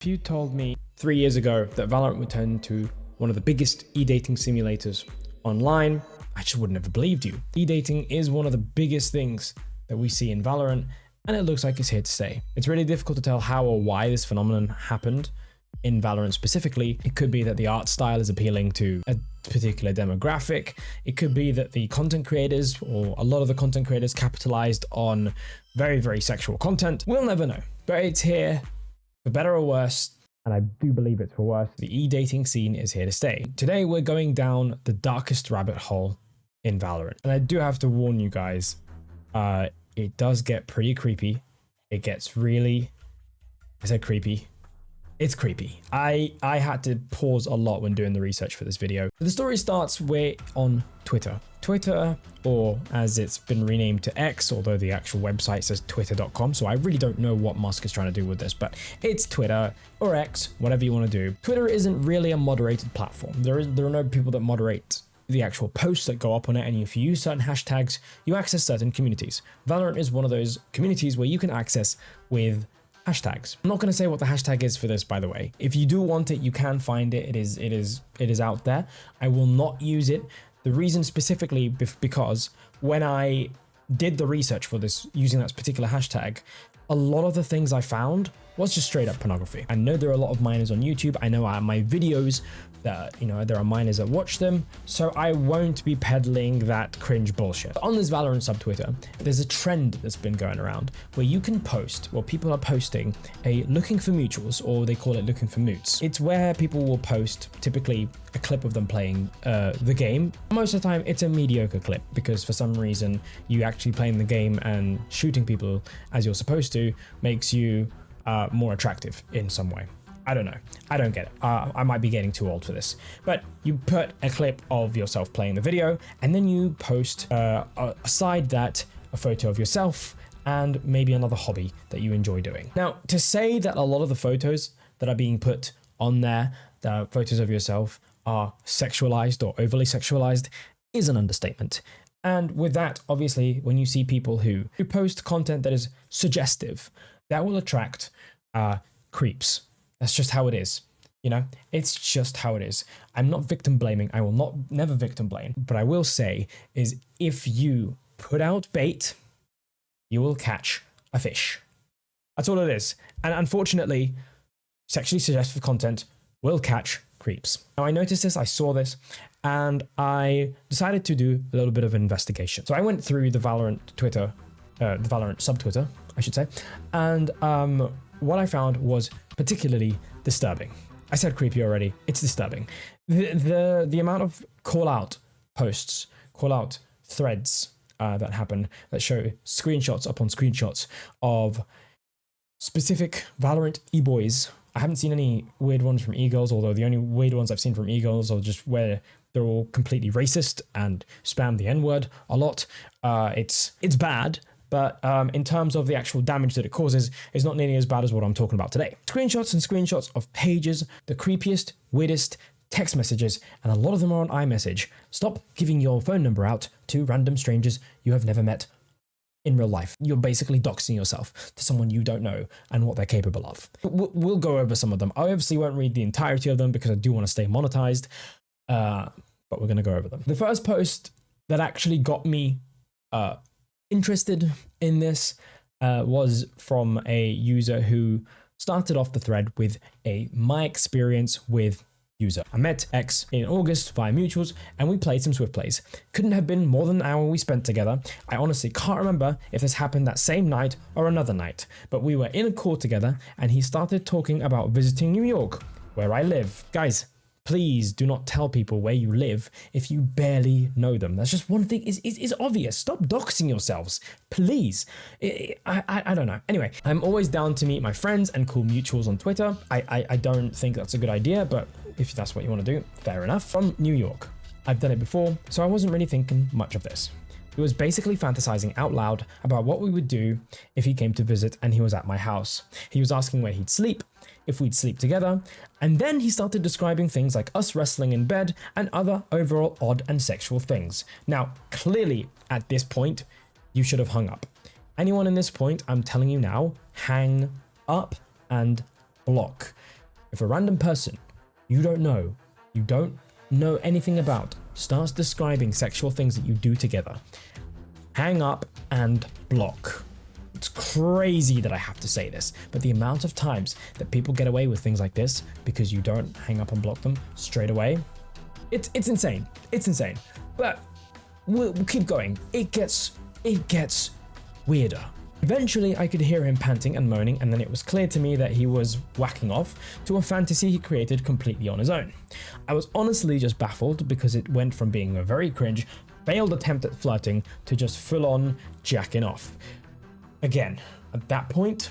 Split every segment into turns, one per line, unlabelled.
If you told me 3 years ago that Valorant would turn into one of the biggest e-dating simulators online, I just wouldn't have believed you. E-dating is one of the biggest things that we see in Valorant, and it looks like it's here to stay. It's really difficult to tell how or why this phenomenon happened in Valorant specifically. It could be that the art style is appealing to a particular demographic. It could be that the content creators, or a lot of the content creators, capitalized on very, very sexual content. We'll never know, but it's here for better or worse. And I do believe it's for worse. The e-dating scene is here to stay. Today, we're going down the darkest rabbit hole in Valorant. And I do have to warn you guys, it does get pretty creepy. It gets really, I said creepy. It's creepy. I had to pause a lot when doing the research for this video. The story starts on Twitter. Twitter, or as it's been renamed to X, although the actual website says twitter.com, so I really don't know what Musk is trying to do with this, but it's Twitter or X, whatever you want to do. Twitter isn't really a moderated platform. There are no people that moderate the actual posts that go up on it, and if you use certain hashtags, you access certain communities. Valorant is one of those communities where you can access with hashtags. I'm not going to say what the hashtag is for this, by the way. If you do want it, you can find it. It is out there. I will not use it. The reason specifically because when I did the research for this using that particular hashtag, a lot of the things I found was just straight up pornography. I know there are a lot of minors on YouTube. I know my videos that, there are minors that watch them, so I won't be peddling that cringe bullshit. On this Valorant sub Twitter, there's a trend that's been going around where you can post, well, people are posting a looking for mutuals, or they call it looking for moots. It's where people will post typically a clip of them playing the game. Most of the time it's a mediocre clip, because for some reason you actually playing the game and shooting people as you're supposed to makes you more attractive in some way. I don't know. I don't get it. I might be getting too old for this. But you put a clip of yourself playing the video, and then you post aside that a photo of yourself and maybe another hobby that you enjoy doing. Now, to say that a lot of the photos that are being put on there, the photos of yourself, are sexualized or overly sexualized is an understatement. And with that, obviously, when you see people who post content that is suggestive, that will attract creeps. That's just how it is. It's just how it is. I'm not victim blaming. I will never victim blame. But I will say is if you put out bait, you will catch a fish. That's all it is. And unfortunately, sexually suggestive content will catch creeps. Now, I noticed this, I saw this, and I decided to do a little bit of an investigation. So I went through the Valorant Twitter, the Valorant sub Twitter, I should say, and what I found was particularly disturbing. I said creepy already. It's disturbing. The amount of call-out posts, call-out threads that happen that show screenshots upon screenshots of specific Valorant e-boys. I haven't seen any weird ones from e-girls, although the only weird ones I've seen from e-girls are just where they're all completely racist and spam the N-word a lot. It's bad. But in terms of the actual damage that it causes, it's not nearly as bad as what I'm talking about today. Screenshots and screenshots of pages, the creepiest, weirdest text messages, and a lot of them are on iMessage. Stop giving your phone number out to random strangers you have never met in real life. You're basically doxing yourself to someone you don't know and what they're capable of. We'll go over some of them. I obviously won't read the entirety of them because I do want to stay monetized, but we're going to go over them. The first post that actually got me interested in this was from a user who started off the thread with my experience with user. I met X in August via mutuals and we played some Swift plays. Couldn't have been more than an hour we spent together. I honestly can't remember if this happened that same night or another night, but we were in a call together and he started talking about visiting New York, where I live. Guys, please do not tell people where you live if you barely know them. That's just one thing. It's obvious. Stop doxing yourselves, please. I don't know. Anyway, I'm always down to meet my friends and call mutuals on Twitter. I don't think that's a good idea, but if that's what you want to do, fair enough. From New York. I've done it before, so I wasn't really thinking much of this. He was basically fantasizing out loud about what we would do if he came to visit and he was at my house. He was asking where he'd sleep, if we'd sleep together, and then he started describing things like us wrestling in bed and other overall odd and sexual things. Now, clearly at this point, you should have hung up. Anyone in this point, I'm telling you now, hang up and block. If a random person you don't know anything about starts describing sexual things that you do together, hang up and block. It's crazy that I have to say this, but the amount of times that people get away with things like this because you don't hang up and block them straight away, it's insane. It's insane. But we'll keep going. It gets weirder. Eventually, I could hear him panting and moaning, and then it was clear to me that he was whacking off to a fantasy he created completely on his own. I was honestly just baffled because it went from being a very cringe, failed attempt at flirting to just full-on jacking off. Again, at that point,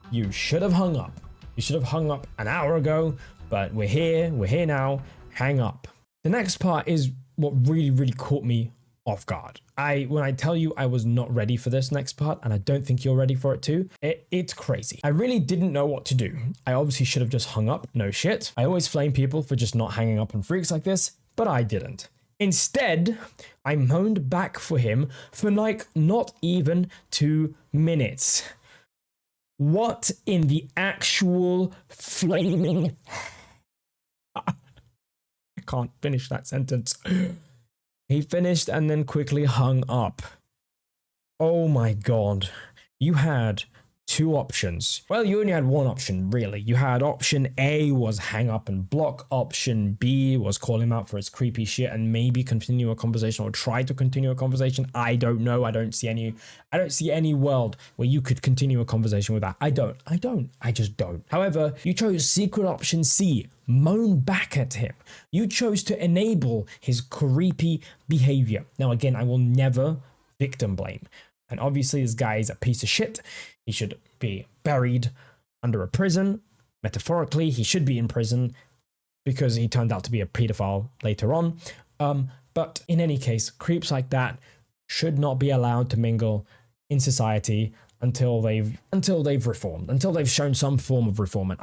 you should have hung up. You should have hung up an hour ago, but we're here now, hang up. The next part is what really caught me off guard. When I tell you I was not ready for this next part, and I don't think you're ready for it too, it's crazy. I really didn't know what to do. I obviously should have just hung up, no shit. I always flame people for just not hanging up on freaks like this, but I didn't. Instead, I moaned back for him for like not even 2 minutes. What in the actual flaming... I can't finish that sentence. He finished and then quickly hung up. Oh my god. You had 2 options. Well, you only had 1 option, really. You had option A was hang up and block. Option B was call him out for his creepy shit and maybe continue a conversation or try to continue a conversation. I don't know. I don't see any world where you could continue a conversation with that. I just don't. However, you chose secret option C, moan back at him. You chose to enable his creepy behavior. Now, again, I will never victim blame. And obviously this guy is a piece of shit. He should be buried under a prison. Metaphorically, he should be in prison because he turned out to be a pedophile later on. But in any case, creeps like that should not be allowed to mingle in society until they've reformed, until they've shown some form of reform.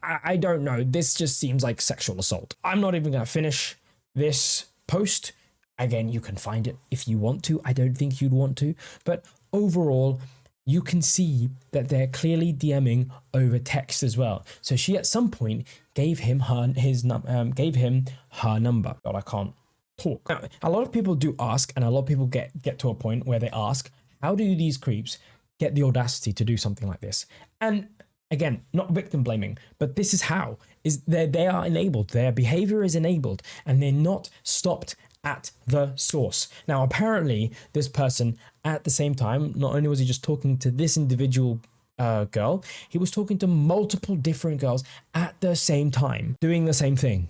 I don't know. This just seems like sexual assault. I'm not even going to finish this post. Again, you can find it if you want to. I don't think you'd want to, but overall, you can see that they're clearly DMing over text as well. So she at some point gave him her number. God, I can't talk. Now, a lot of people do ask, and a lot of people get to a point where they ask, how do these creeps get the audacity to do something like this? And again, not victim blaming, but this is how. They are enabled. Their behavior is enabled, and they're not stopped at the source. Now, apparently, this person at the same time, not only was he just talking to this individual girl, he was talking to multiple different girls at the same time, doing the same thing.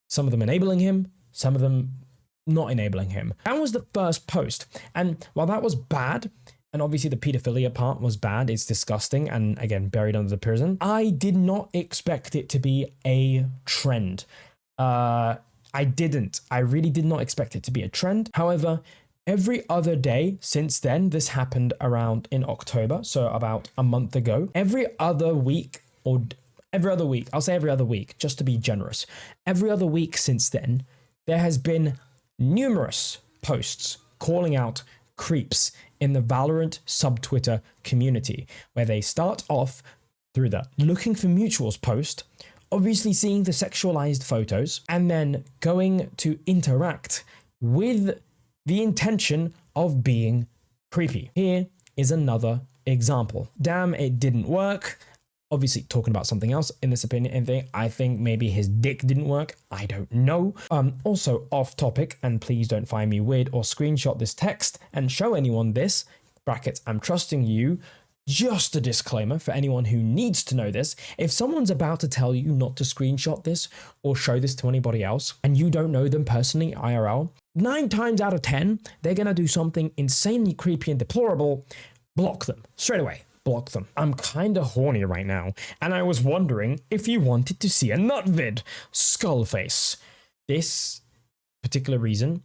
Some of them enabling him, some of them not enabling him. That was the first post. And while that was bad, and obviously the pedophilia part was bad, it's disgusting, and again, buried under the prison, I did not expect it to be a trend. I really did not expect it to be a trend. However, every other day since then, this happened around in October, so about a month ago, every other week, I'll say every other week, just to be generous. Every other week since then, there has been numerous posts calling out creeps in the Valorant sub-Twitter community, where they start off through the looking for mutuals post, obviously seeing the sexualized photos, and then going to interact with the intention of being creepy. Here is another example. Damn, it didn't work. Obviously talking about something else in this opinion thing. I think maybe his dick didn't work. I don't know. Also off topic, and please don't find me weird or screenshot this text and show anyone this. Brackets, I'm trusting you. Just a disclaimer for anyone who needs to know this. If someone's about to tell you not to screenshot this or show this to anybody else, and you don't know them personally IRL, 9 times out of 10, they're going to do something insanely creepy and deplorable. Block them. Straight away. Block them. I'm kind of horny right now, and I was wondering if you wanted to see a nut vid. Skullface. This particular reason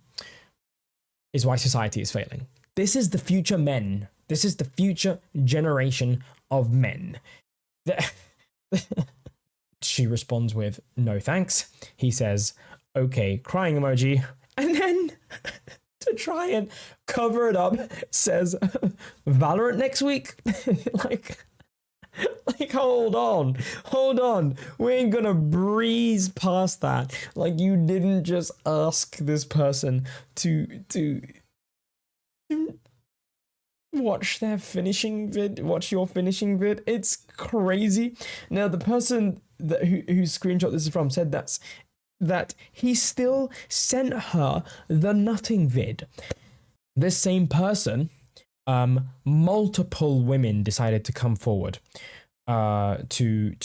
is why society is failing. This is the future men. This is the future generation of men. She responds with, no thanks. He says, okay, crying emoji. And then to try and cover it up, says, Valorant next week. Like, hold on. We ain't gonna breeze past that. Like, you didn't just ask this person to watch their finishing vid, watch your finishing vid. It's crazy. Now, the person whose screenshot this is from said that he still sent her the nutting vid. This same person, multiple women decided to come forward to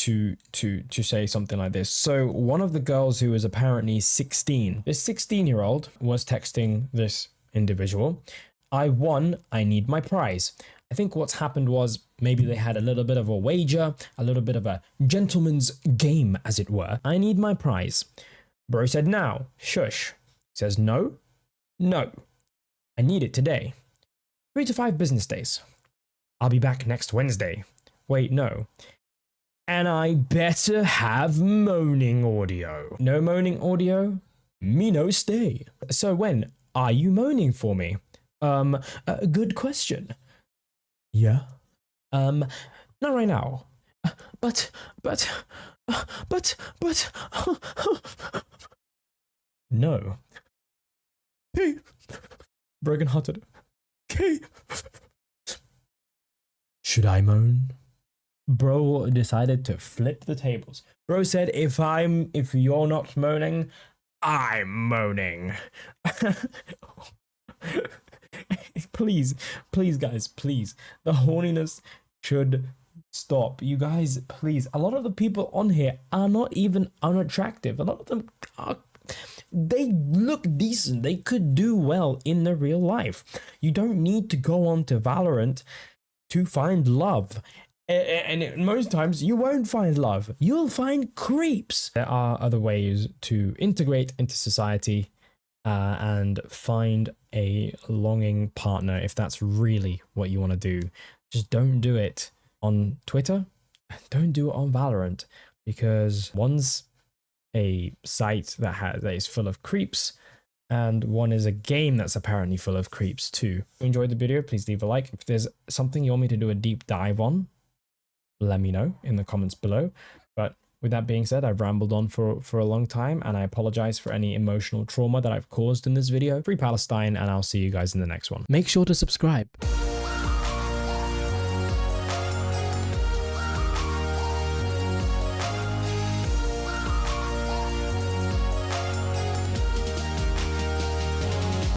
say something like this. So one of the girls who was apparently 16, this 16-year-old was texting this individual, "I won, I need my prize." I think what's happened was maybe they had a little bit of a wager, a little bit of a gentleman's game, as it were. "I need my prize." Bro said, "Now, shush." He says, "No, I need it today. 3 to 5 business days. I'll be back next Wednesday. Wait, no. And I better have moaning audio. No moaning audio? Me no stay. So when are you moaning for me? Good question. Yeah. Not right now. But. No. Okay. Broken-hearted. Okay. Should I moan? Bro decided to flip the tables. Bro said, if you're not moaning, I'm moaning. Please, guys, please. The horniness should stop. You guys, please. A lot of the people on here are not even unattractive. A lot of them are. They look decent. They could do well in the real life. You don't need to go on to Valorant to find love. And most times you won't find love. You'll find creeps. There are other ways to integrate into society and find a longing partner if that's really what you want to do. Just don't do it on Twitter. Don't do it on Valorant, because one's a site that is full of creeps, and one is a game that's apparently full of creeps too. If you enjoyed the video, please leave a like. If there's something you want me to do a deep dive on, let me know in the comments below. But with that being said, I've rambled on for a long time, and I apologize for any emotional trauma that I've caused in this video. Free Palestine, and I'll see you guys in the next one. Make sure to subscribe.